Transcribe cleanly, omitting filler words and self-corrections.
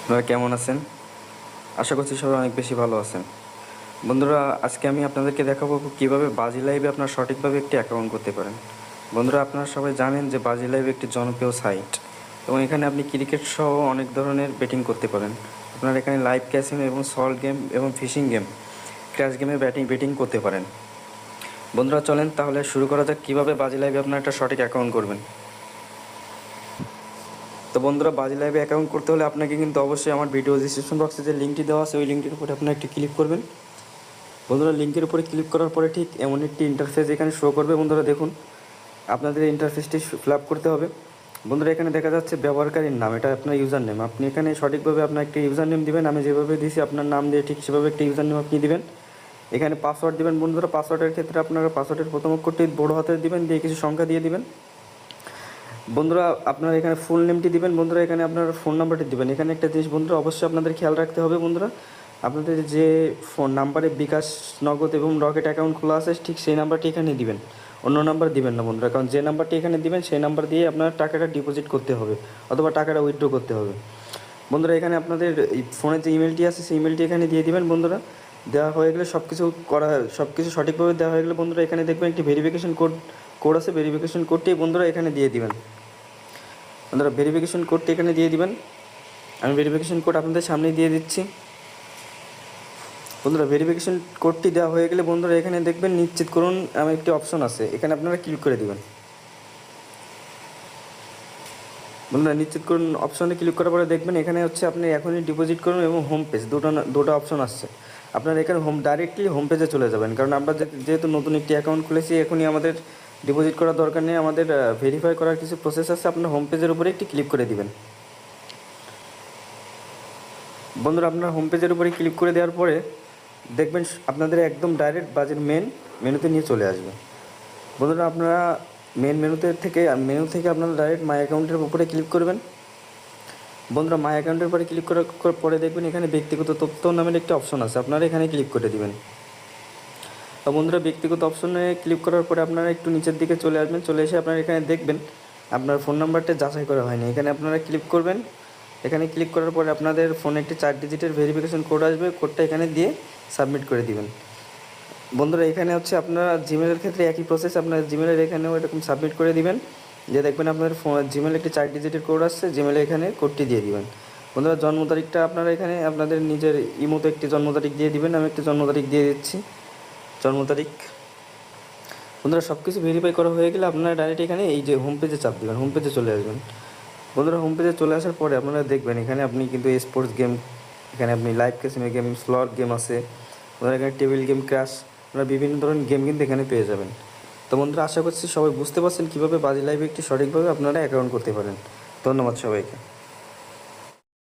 আপনারা কেমন আছেন? আশা করছি সবাই অনেক বেশি ভালো আছেন। বন্ধুরা, আজকে আমি আপনাদেরকে দেখাবো কীভাবে বাজি লাইভে আপনারা সঠিকভাবে একটি অ্যাকাউন্ট করতে পারেন। বন্ধুরা, আপনারা সবাই জানেন যে বাজি লাইভ একটি জনপ্রিয় সাইট এবং এখানে আপনি ক্রিকেট সহ অনেক ধরনের বেটিং করতে পারেন। আপনারা এখানে লাইভ ক্যাসিনো এবং সল্ট গেম এবং ফিশিং গেম, ক্র্যাশ গেমে বেটিং করতে পারেন। বন্ধুরা, চলেন তাহলে শুরু করা যাক কীভাবে বাজি লাইভে আপনারা একটা সঠিক অ্যাকাউন্ট করবেন। তো বন্ধুরা, বাজি লাইভে অ্যাকাউন্ট করতে হলে আপনাকে কিন্তু অবশ্যই আমার ভিডিও ডিসক্রিপশন বক্সে যে লিঙ্কটি দেওয়া আছে ওই লিঙ্কটির উপরে আপনারা একটি ক্লিক করবেন। বন্ধুরা, লিঙ্কের উপরে ক্লিক করার পরে ঠিক এমন একটি ইন্টারফেস এখানে শো করবে। বন্ধুরা দেখুন, আপনাদের ইন্টারফেসটি ফিল আপ করতে হবে। বন্ধুরা, এখানে দেখা যাচ্ছে ব্যবহারকারীর নাম, এটা আপনার ইউজার নেম। আপনি এখানে সঠিকভাবে আপনার একটি ইউজার নেম দেবেন। আমি যেভাবে দিয়েছি আপনার নাম দিয়ে ঠিক সেভাবে একটি ইউজার নেম আপনি দেবেন। এখানে পাসওয়ার্ড দেবেন। বন্ধুরা, পাসওয়ার্ডের ক্ষেত্রে আপনারা পাসওয়ার্ডের প্রথম অক্ষরটি বড় হাতের দিবেন, দিয়ে কিছু সংখ্যা দিয়ে দিবেন। বন্ধুরা, আপনারা এখানে ফুল নেমটি দিবেন। বন্ধুরা, এখানে আপনার ফোন নাম্বারটি দিবেন। এখানে একটা জিনিস বন্ধুরা অবশ্যই আপনাদের খেয়াল রাখতে হবে। বন্ধুরা, আপনাদের যে ফোন নাম্বারে বিকাশ, নগদ এবং রকেট অ্যাকাউন্ট খোলা আছে ঠিক সেই নাম্বারটি এখানে দিবেন, অন্য নাম্বার দিবেন না বন্ধুরা। কারণ যে নাম্বারটি এখানে দিবেন সেই নাম্বার দিয়ে আপনার টাকাটা ডিপোজিট করতে হবে অথবা টাকাটা উইথড্র করতে হবে। বন্ধুরা, এখানে আপনাদের ফোনে যে ইমেলটি আছে সেই ইমেলটি এখানে দিয়ে দিবেন। বন্ধুরা, দেওয়া হয়ে গেলে সব কিছু সঠিকভাবে দেওয়া হয়ে গেলে বন্ধুরা এখানে দেখবেন একটি ভেরিফিকেশন কোড আছে। ভেরিফিকেশন কোডটি বন্ধুরা এখানে দিয়ে দিবেন। বন্ধুরা, ভেরিফিকেশন কোডটি এখানে দিয়ে দিবেন। আমি ভেরিফিকেশন কোড আপনাদের সামনেই দিয়ে দিচ্ছি। বন্ধুরা, ভেরিফিকেশন কোডটি দেওয়া হয়ে গেলে বন্ধুরা এখানে দেখবেন নিশ্চিত করুন আমি একটি অপশন আছে, এখানে আপনারা ক্লিক করে দিবেন। বন্ধুরা, নিশ্চিত করুন অপশনে ক্লিক করার পরে দেখবেন এখানে হচ্ছে আপনি এখনই ডিপোজিট করুন এবং হোম পেজ দুটো অপশন আসছে। আপনারা এখানে ডাইরেক্টলি হোম পেজে চলে যাবেন। কারণ আমরা যেহেতু নতুন একটি অ্যাকাউন্ট খুলেছি, এখনই আমাদের ডিপোজিট করার দরকার নেই। আমাদের ভেরিফাই করার কিছু প্রসেস আছে। আপনার হোম পেজের উপরে একটি ক্লিক করে দিবেন। বন্ধুরা, আপনার হোম পেজের উপরে ক্লিক করে দেওয়ার পরে দেখবেন আপনাদের একদম ডাইরেক্ট বাজির মেনুতে নিয়ে চলে আসবে। বন্ধুরা, আপনারা মেনু থেকে আপনারা ডাইরেক্ট মাই অ্যাকাউন্টের উপরে ক্লিক করবেন। বন্ধুরা, মাই অ্যাকাউন্টের উপরে ক্লিক করার পরে দেখবেন এখানে ব্যক্তিগত তথ্য নামের একটি অপশন আছে, আপনারা এখানে ক্লিক করে দিবেন। তো বন্ধুরা, ব্যক্তিগত অপশনে ক্লিক করার পরে আপনারা একটু নিচের দিকে চলে আসবেন। চলে এসে আপনারা এখানে দেখবেন আপনার ফোন নাম্বারটা যাচাই করা হয়নি, এখানে আপনারা ক্লিক করবেন। এখানে ক্লিক করার পরে আপনাদের ফোনে একটি 4 ডিজিটের ভেরিফিকেশন কোড আসবে, কোডটা এখানে দিয়ে সাবমিট করে দিবেন। বন্ধুরা, এখানে হচ্ছে আপনারা জিমেলের ক্ষেত্রে একই প্রসেস, আপনার জিমেলের এখানেও এরকম সাবমিট করে দিবেন। যে দেখবেন আপনার জিমেলে একটি 4 ডিজিটের কোড আসছে, জিমেলে এখানে কোডটি দিয়ে দিবেন। বন্ধুরা, জন্ম তারিখটা আপনারা এখানে আপনাদের নিজের ইমোতে একটি জন্ম তারিখ দিয়ে দিবেন। আমি একটি জন্ম তারিখ দিয়ে দিচ্ছি, জন্ম তারিখ। বন্ধুরা, সব কিছু ভেরিফাই করা হয়ে গেলে আপনারা ডাইরেক্ট এখানে এই যে হোম পেজে চাপ দেবেন, হোম পেজে চলে আসবেন। বন্ধুরা, হোম পেজে চলে আসার পরে আপনারা দেখবেন এখানে আপনি কিন্তু স্পোর্টস গেম, এখানে আপনি live casino game, slot game আছে। আপনারা এখানে টেবিল গেম, ক্র্যাশ, আপনারা বিভিন্ন ধরনের গেম কিন্তু এখানে পেয়ে যাবেন। তো বন্ধুরা, আশা করছি সবাই বুঝতে পারছেন কীভাবে বাজি লাইভে একটি সঠিকভাবে আপনারা অ্যাকাউন্ট করতে পারেন। ধন্যবাদ সবাইকে।